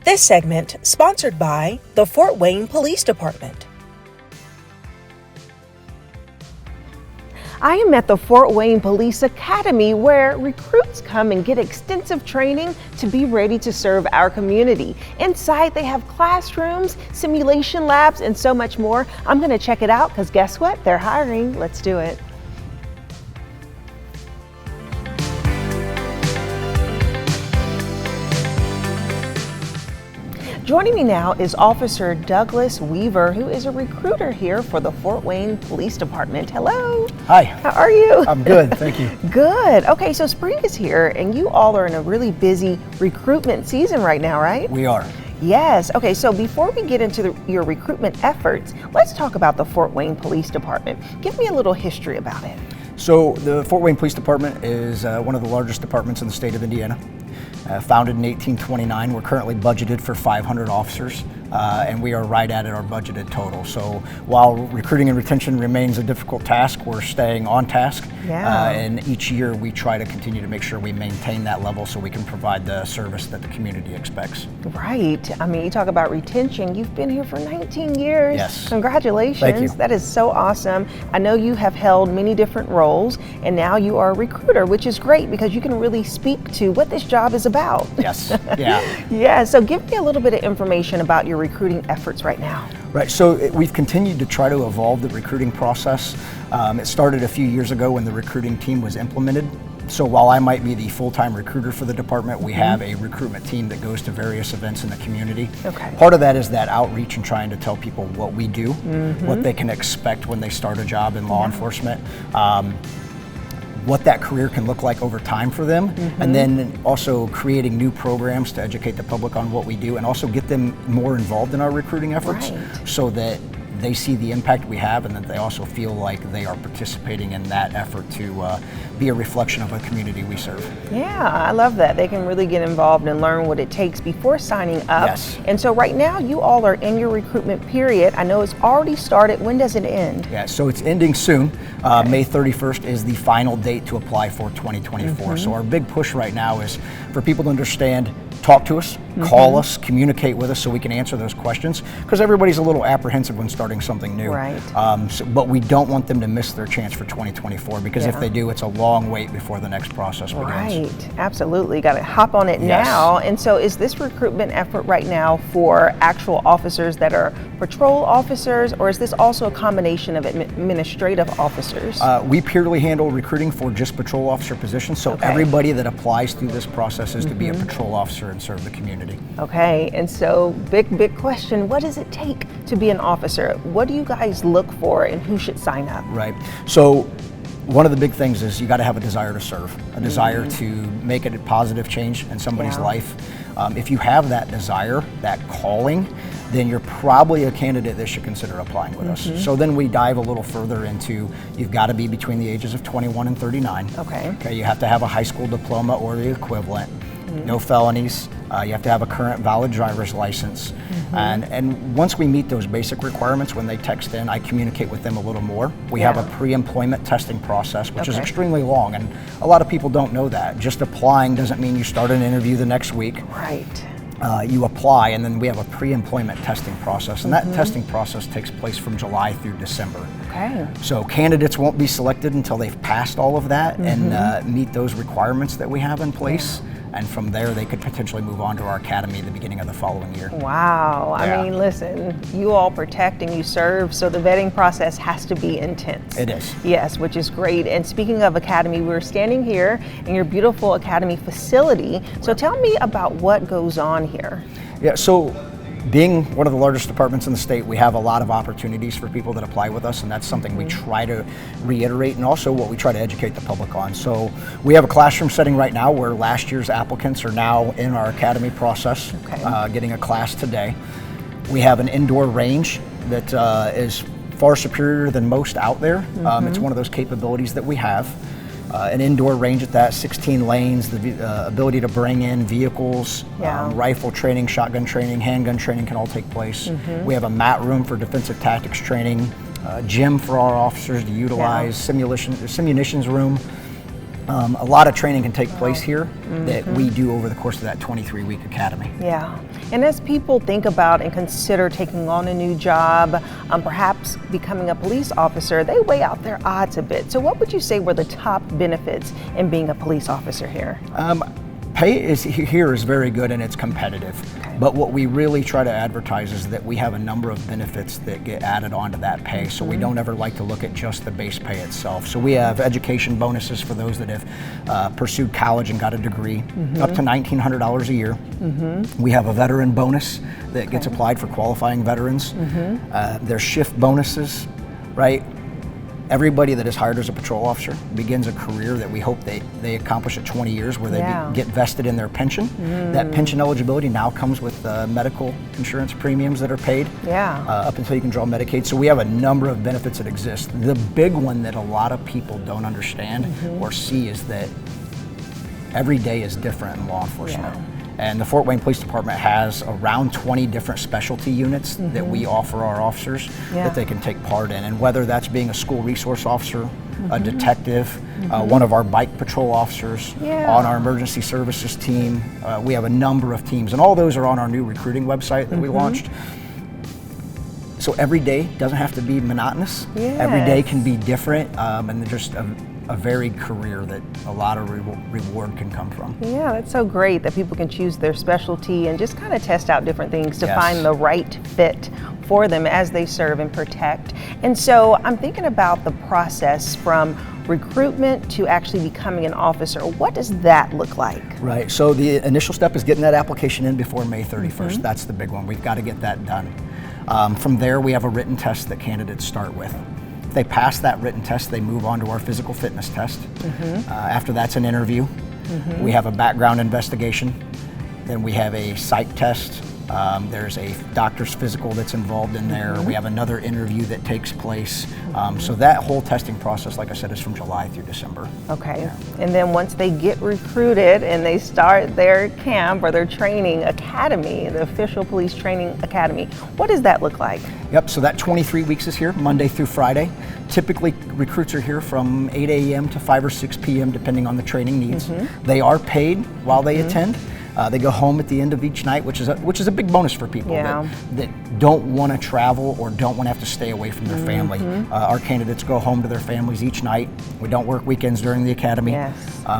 This segment sponsored by the Fort Wayne Police Department. I am at the Fort Wayne Police Academy, where recruits come and get extensive training to be ready to serve our community. Inside, they have classrooms, simulation labs, and so much more. I'm going to check it out because guess what? They're hiring. Let's do it. Joining me now is Officer Douglas Weaver, who is a recruiter here for the Fort Wayne Police Department. Hello. Hi. How are you? I'm good, thank you. Good. Okay, so spring is here and you all are in a really busy recruitment season right now, right? We are. Yes. Okay, so before we get into your recruitment efforts, let's talk about the Fort Wayne Police Department. Give me a little history about it. So the Fort Wayne Police Department is one of the largest departments in the state of Indiana. Founded in 1829, we're currently budgeted for 500 officers, and we are right at our budgeted total. So while recruiting and retention remains a difficult task, we're staying on task. Yeah. And each year we try to continue to make sure we maintain that level so we can provide the service that the community expects. Right. I mean, you talk about retention. You've been here for 19 years. Yes. Congratulations. Thank you. That is so awesome. I know you have held many different roles, and now you are a recruiter, which is great because you can really speak to what this job is about. Yes. Yeah. Yeah. So give me a little bit of information about your recruiting efforts right now. Right, so we've continued to try to evolve the recruiting process. It started a few years ago when the recruiting team was implemented. So while I might be the full-time recruiter for the department, we have a recruitment team that goes to various events in the community. Okay. Part of that is that outreach and trying to tell people what we do, what they can expect when they start a job in law enforcement. What that career can look like over time for them, and then also creating new programs to educate the public on what we do and also get them more involved in our recruiting efforts so that they see the impact we have and that they also feel like they are participating in that effort to be a reflection of the community we serve. Yeah, I love that. They can really get involved and learn what it takes before signing up. Yes. And so right now you all are in your recruitment period. I know it's already started. When does it end? Yeah, so it's ending soon. May 31st is the final date to apply for 2024. So our big push right now is for people to understand, talk to us, call us, communicate with us so we can answer those questions, because everybody's a little apprehensive when starting something new. Right. But we don't want them to miss their chance for 2024, because if they do, it's a long wait before the next process begins. Right, absolutely. Got to hop on it Yes. now. And so is this recruitment effort right now for actual officers that are patrol officers, or is this also a combination of administrative officers? We purely handle recruiting for just patrol officer positions, so everybody that applies through this process is to be a patrol officer and serve the community. Okay, and so big question, what does it take to be an officer? What do you guys look for and who should sign up? Right, so one of the big things is you got to have a desire to serve, a desire to make a positive change in somebody's life. If you have that desire, that calling, then you're probably a candidate that should consider applying with us. So then we dive a little further into, you've got to be between the ages of 21 and 39. Okay, you have to have a high school diploma or the equivalent. No felonies. You have to have a current valid driver's license. And once we meet those basic requirements, when they text in, I communicate with them a little more. We have a pre-employment testing process, which is extremely long, and a lot of people don't know that. Just applying doesn't mean you start an interview the next week. Right. You apply, and then we have a pre-employment testing process, and that testing process takes place from July through December. Okay. So candidates won't be selected until they've passed all of that and meet those requirements that we have in place. And from there, they could potentially move on to our academy at the beginning of the following year. Wow. I mean, listen, you all protect and you serve, so the vetting process has to be intense. It is. Yes, which is great. And speaking of academy, we're standing here in your beautiful academy facility. So tell me about what goes on here. Yeah, so being one of the largest departments in the state, we have a lot of opportunities for people that apply with us, and that's something we try to reiterate, and also what we try to educate the public on. So we have a classroom setting right now where last year's applicants are now in our academy process, getting a class today. We have an indoor range that is far superior than most out there. It's one of those capabilities that we have. An indoor range at that, 16 lanes, the ability to bring in vehicles, rifle training, shotgun training, handgun training can all take place. We have a mat room for defensive tactics training, gym for our officers to utilize, simulations room. A lot of training can take place here that we do over the course of that 23-week academy. Yeah, and as people think about and consider taking on a new job, perhaps becoming a police officer, they weigh out their odds a bit. So what would you say were the top benefits in being a police officer here? Pay here is very good and it's competitive, but what we really try to advertise is that we have a number of benefits that get added onto that pay, so we don't ever like to look at just the base pay itself. So we have education bonuses for those that have pursued college and got a degree, up to $1,900 a year. We have a veteran bonus that gets applied for qualifying veterans. There's shift bonuses, right? Everybody that is hired as a patrol officer begins a career that we hope they accomplish at 20 years where they get vested in their pension. That pension eligibility now comes with medical insurance premiums that are paid up until you can draw Medicaid. So we have a number of benefits that exist. The big one that a lot of people don't understand or see is that every day is different in law enforcement. And the Fort Wayne Police Department has around 20 different specialty units that we offer our officers that they can take part in. And whether that's being a school resource officer, a detective, one of our bike patrol officers, on our emergency services team, we have a number of teams. And all those are on our new recruiting website that we launched. So every day doesn't have to be monotonous. Every day can be different, and just a varied career that a lot of reward can come from. Yeah, that's so great that people can choose their specialty and just kind of test out different things to find the right fit for them as they serve and protect. And so I'm thinking about the process from recruitment to actually becoming an officer. What does that look like? Right, so the initial step is getting that application in before May 31st. That's the big one. We've got to get that done. From there, we have a written test that candidates start with. If they pass that written test, they move on to our physical fitness test. After that's an interview. We have a background investigation. Then we have a psych test. There's a doctor's physical that's involved in there. We have another interview that takes place. So that whole testing process, like I said, is from July through December. Okay. And then once they get recruited and they start their camp or their training academy, the official police training academy, what does that look like? Yep, so that 23 weeks is here, Monday through Friday. Typically, recruits are here from 8 a.m. to 5 or 6 p.m. depending on the training needs. They are paid while they attend. They go home at the end of each night, which is a big bonus for people that don't want to travel or don't want to have to stay away from their family. Our candidates go home to their families each night. We don't work weekends during the academy,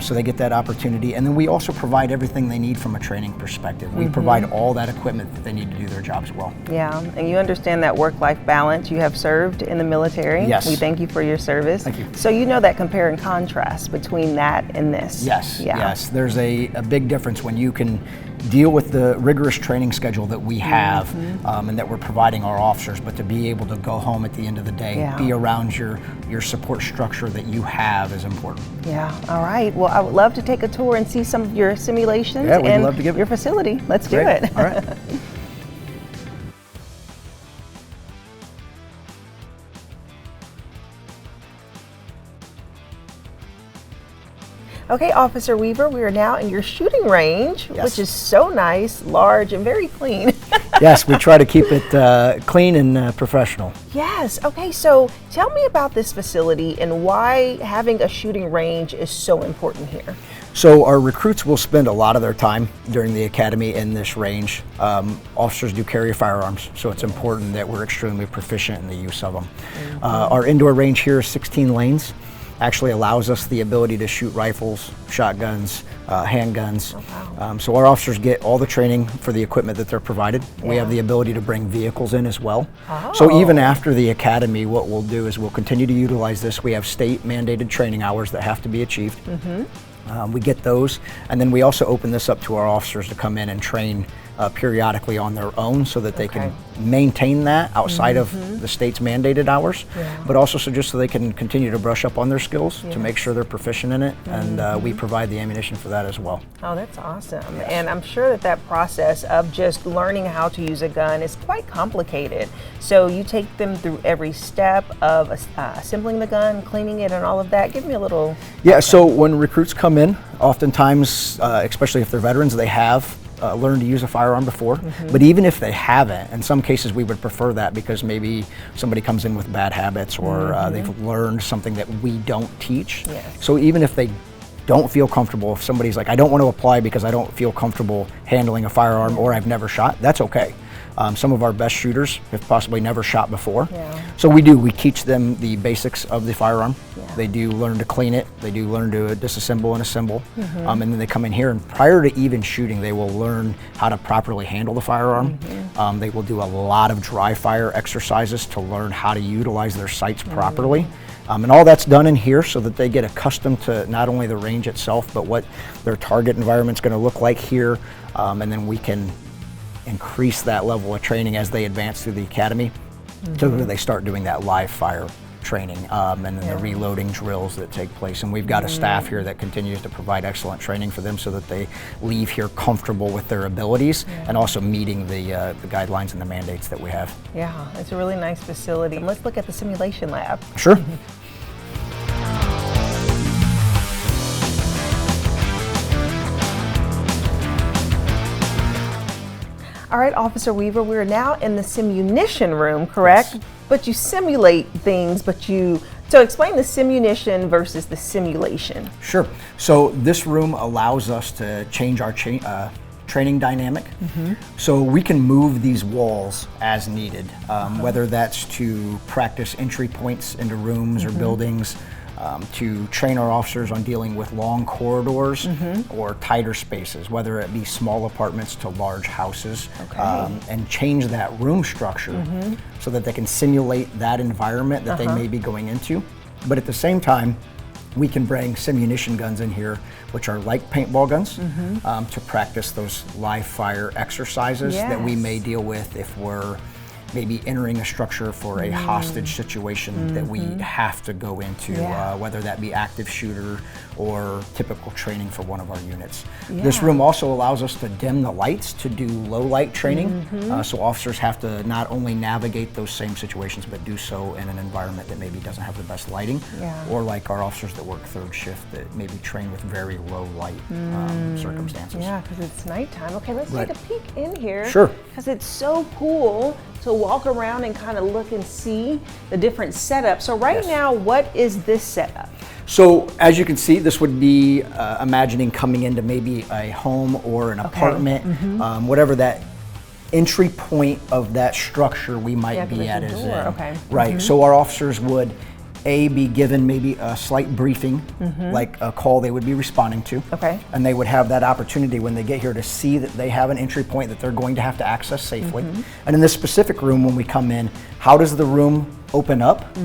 so they get that opportunity. And then we also provide everything they need from a training perspective. We provide all that equipment that they need to do their jobs well. Yeah, and you understand that work-life balance. You have served in the military. Yes. We thank you for your service. Thank you. So you know that compare and contrast between that and this. Yes, yes. There's a big difference when you can deal with the rigorous training schedule that we have and that we're providing our officers, but to be able to go home at the end of the day, be around your support structure that you have is important. Yeah, all right. Well, I would love to take a tour and see some of your simulations we'd love to give your facility. Let's do it. All right. Okay, Officer Weaver, we are now in your shooting range, which is so nice, large, and very clean. Yes, we try to keep it clean and professional. Yes. Okay, so tell me about this facility and why having a shooting range is so important here. So our recruits will spend a lot of their time during the academy in this range. Officers do carry firearms, so it's important that we're extremely proficient in the use of them. Our indoor range here is 16 lanes. Actually allows us the ability to shoot rifles, shotguns, handguns. So our officers get all the training for the equipment that they're provided. We have the ability to bring vehicles in as well. So even after the academy, what we'll do is we'll continue to utilize this. We have state mandated training hours that have to be achieved. We get those, and then we also open this up to our officers to come in and train periodically on their own so that they can maintain that outside of the state's mandated hours, but also just so they can continue to brush up on their skills to make sure they're proficient in it, and we provide the ammunition for that as well. Oh, that's awesome. And I'm sure that process of just learning how to use a gun is quite complicated. So you take them through every step of assembling the gun, cleaning it, and all of that. Give me a little... Yeah, so when recruits come in, oftentimes, especially if they're veterans, they have learned to use a firearm before, but even if they haven't, in some cases we would prefer that because maybe somebody comes in with bad habits or they've learned something that we don't teach. So even if they don't feel comfortable, if somebody's like, I don't want to apply because I don't feel comfortable handling a firearm or I've never shot, that's okay. Some of our best shooters have possibly never shot before. So we teach them the basics of the firearm. They do learn to clean it. They do learn to disassemble and assemble. And then they come in here, and prior to even shooting, they will learn how to properly handle the firearm. They will do a lot of dry fire exercises to learn how to utilize their sights properly. And all that's done in here so that they get accustomed to not only the range itself, but what their target environment's going to look like here. And then we can increase that level of training as they advance through the academy so that they start doing that live fire training and then the reloading drills that take place. And we've got a staff here that continues to provide excellent training for them so that they leave here comfortable with their abilities and also meeting the guidelines and the mandates that we have. Yeah, it's a really nice facility. Let's look at the simulation lab. Sure. All right, Officer Weaver, we're now in the simunition room, correct? Yes. But you simulate things, so explain the simunition versus the simulation. Sure. So this room allows us to change our training dynamic. So we can move these walls as needed, whether that's to practice entry points into rooms or buildings, to train our officers on dealing with long corridors or tighter spaces, whether it be small apartments to large houses, and change that room structure so that they can simulate that environment that they may be going into. But at the same time, we can bring simunition guns in here, which are like paintball guns, to practice those live fire exercises that we may deal with if we're maybe entering a structure for a hostage situation that we have to go into, whether that be active shooter or typical training for one of our units. This room also allows us to dim the lights to do low light training, so officers have to not only navigate those same situations but do so in an environment that maybe doesn't have the best lighting, or like our officers that work third shift that maybe train with very low light circumstances. Yeah, because it's nighttime. Okay, let's take a peek in here. Sure. Because it's so cool to walk around and kind of look and see the different setups. So right now, what is this setup? So as you can see, this would be imagining coming into maybe a home or an apartment, whatever that entry point of that structure we might be at is in. Right, so our officers would be given maybe a slight briefing, like a call they would be responding to. And they would have that opportunity when they get here to see that they have an entry point that they're going to have to access safely. And in this specific room, when we come in, how does the room open up?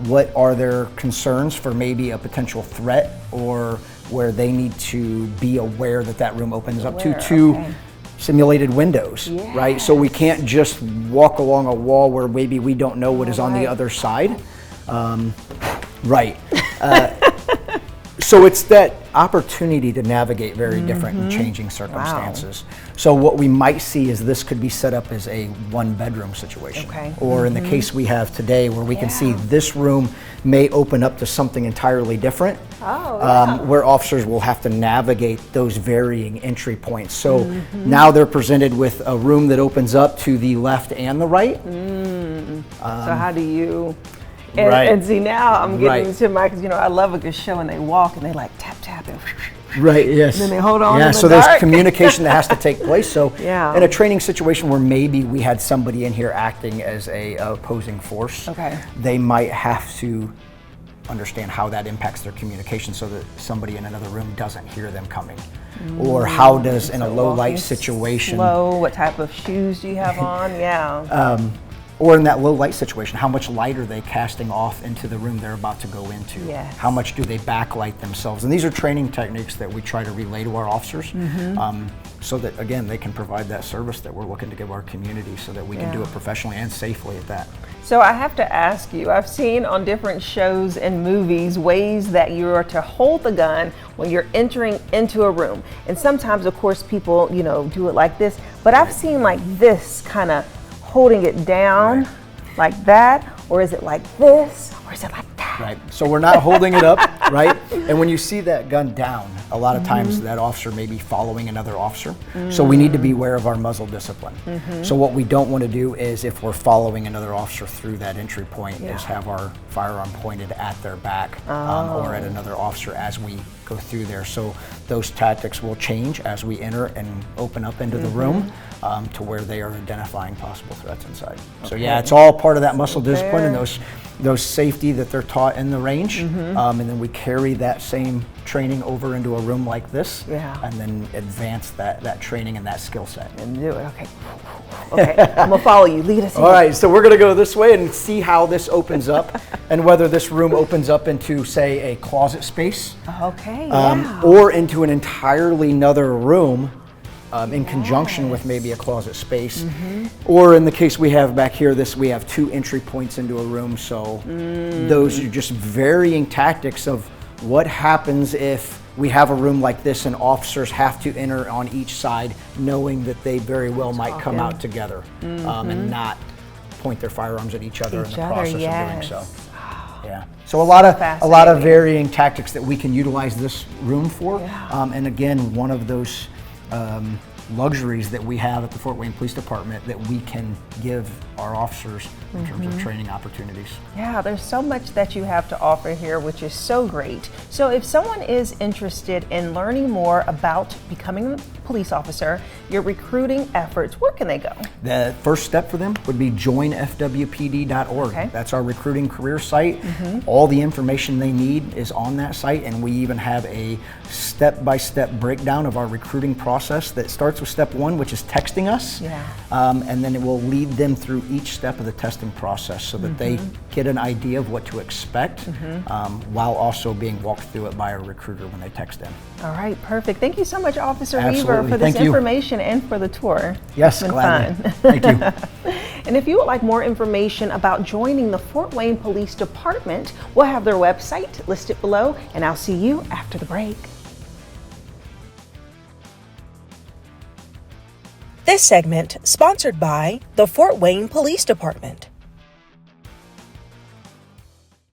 What are their concerns for maybe a potential threat or where they need to be aware that that room opens up to simulated windows, right? So we can't just walk along a wall where maybe we don't know what is on the other side. So it's that opportunity to navigate very different and changing circumstances. So what we might see is this could be set up as a one-bedroom situation. Or in the case we have today where we can see this room may open up to something entirely different, where officers will have to navigate those varying entry points. So now they're presented with a room that opens up to the left and the right. So how do you... And see, now I'm getting to my, because I love a good show and they walk and they like tap and yes. And then they hold on in the so dark. There's communication that has to take place. So in a training situation where maybe we had somebody in here acting as a opposing force, they might have to understand how that impacts their communication so that somebody in another room doesn't hear them coming. Or how does, in a low light situation... what type of shoes do you have on? Or in that low light situation, how much light are they casting off into the room they're about to go into? How much do they backlight themselves? And these are training techniques that we try to relay to our officers so that, again, they can provide that service that we're looking to give our community so that we can do it professionally and safely at that. So I have to ask you, I've seen on different shows and movies ways that you are to hold the gun when you're entering into a room. And sometimes, of course, people, do it like this, but I've seen like this kind of holding it down like that, or is it like this, or is it like that? Right, so we're not holding it up, right? And when you see that gun down, a lot of times that officer may be following another officer. So we need to be aware of our muzzle discipline. So what we don't want to do is, if we're following another officer through that entry point, is have our firearm pointed at their back or at another officer as we go through there. So those tactics will change as we enter and open up into the room to where they are identifying possible threats inside. So yeah, it's all part of that muscle discipline and those safety that they're taught in the range, and then we carry that same training over into a room like this, and then advance that training and that skill set. And do it, okay, I'm gonna follow you, lead us in. All right, so we're gonna go this way and see how this opens up and whether this room opens up into, say, a closet space, or into an entirely another room in conjunction with maybe a closet space, or in the case we have back here, we have 2 entry points into a room. So those are just varying tactics of what happens if we have a room like this and officers have to enter on each side, knowing that they very well might come out together and not point their firearms at each other in the process of doing so. Yeah. So a lot of varying tactics that we can utilize this room for, and again, one of those luxuries that we have at the Fort Wayne Police Department that we can give our officers in terms of training opportunities. Yeah, there's so much that you have to offer here, which is so great. So if someone is interested in learning more about becoming a police officer, your recruiting efforts, where can they go? The first step for them would be JOINFWPD.org. That's our recruiting career site. All the information they need is on that site, and we even have a step-by-step breakdown of our recruiting process that starts with step 1, which is texting us, and then it will lead them through each step of the testing process so that they get an idea of what to expect while also being walked through it by a recruiter when they text in. All right, perfect. Thank you so much, Officer Weaver, for this information and for the tour. Yes, it's been gladly. fun. Thank you. And if you would like more information about joining the Fort Wayne Police Department, we'll have their website listed below, and I'll see you after the break. This segment sponsored by the Fort Wayne Police Department.